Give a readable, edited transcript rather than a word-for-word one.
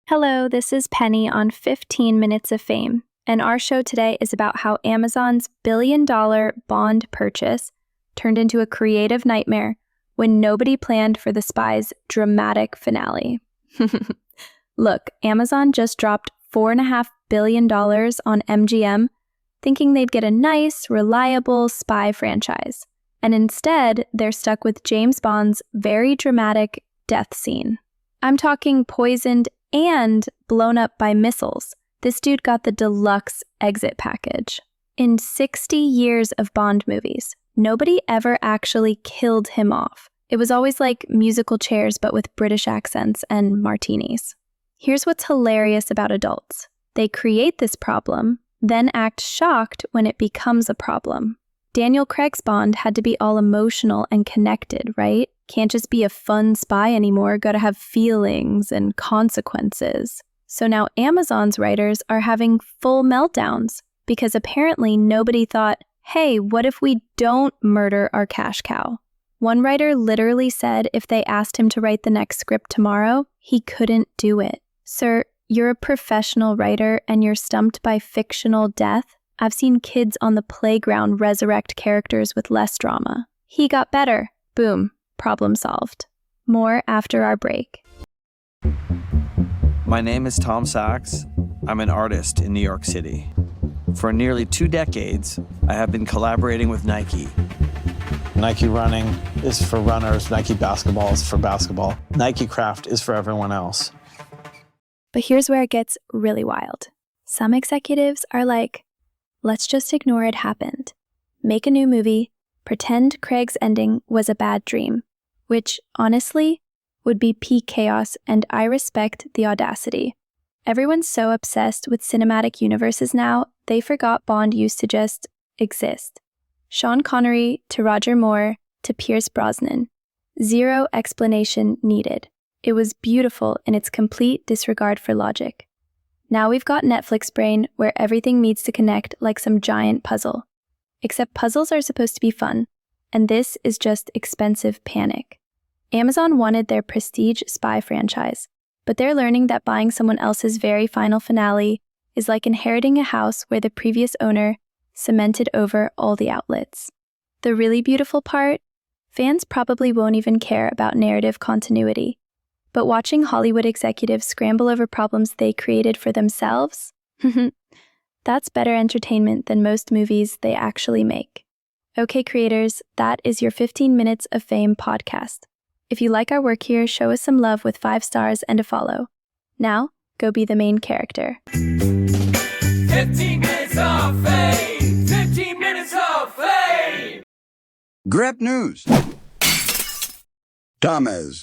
Hello, this is Penny on 15 Minutes of Fame, and our show today is about how Amazon's billion-dollar Bond purchase turned into a creative nightmare when nobody planned for the spy's dramatic finale. Look, Amazon just dropped $4.5 billion on MGM, thinking they'd get a nice, reliable spy franchise. And instead, they're stuck with James Bond's very dramatic death scene. I'm talking poisoned and blown up by missiles. This dude got the deluxe exit package. In 60 years of Bond movies, nobody ever actually killed him off. It was always like musical chairs but with British accents and martinis. Here's what's hilarious about adults. They create this problem, then act shocked when it becomes a problem. Daniel Craig's Bond had to be all emotional and connected, right? Can't just be a fun spy anymore, gotta have feelings and consequences. So now Amazon's writers are having full meltdowns because apparently nobody thought, hey, what if we don't murder our cash cow? One writer literally said if they asked him to write the next script tomorrow, he couldn't do it. Sir, you're a professional writer and you're stumped by fictional death. I've seen kids on the playground resurrect characters with less drama. He got better. Boom. Problem solved. More after our break. My name is Tom Sachs. I'm an artist in New York City. For nearly 2 decades, I have been collaborating with Nike. Nike running is for runners. Nike basketball is for basketball. Nike craft is for everyone else. But here's where it gets really wild. Some executives are like, let's just ignore it happened. Make a new movie. Pretend Craig's ending was a bad dream, which, honestly, would be peak chaos, and I respect the audacity. Everyone's so obsessed with cinematic universes now, they forgot Bond used to just exist. Sean Connery to Roger Moore to Pierce Brosnan. Zero explanation needed. It was beautiful in its complete disregard for logic. Now we've got Netflix brain where everything needs to connect like some giant puzzle. Except puzzles are supposed to be fun, and this is just expensive panic. Amazon wanted their prestige spy franchise, but they're learning that buying someone else's very final finale is like inheriting a house where the previous owner cemented over all the outlets. The really beautiful part? Fans probably won't even care about narrative continuity, but watching Hollywood executives scramble over problems they created for themselves? That's better entertainment than most movies they actually make. Okay, creators, that is your 15 Minutes of Fame podcast. If you like our work here, show us some love with 5 stars and a follow. Now, go be the main character. 15 Minutes of Fame! 15 Minutes of Fame! Grab news. Thomas.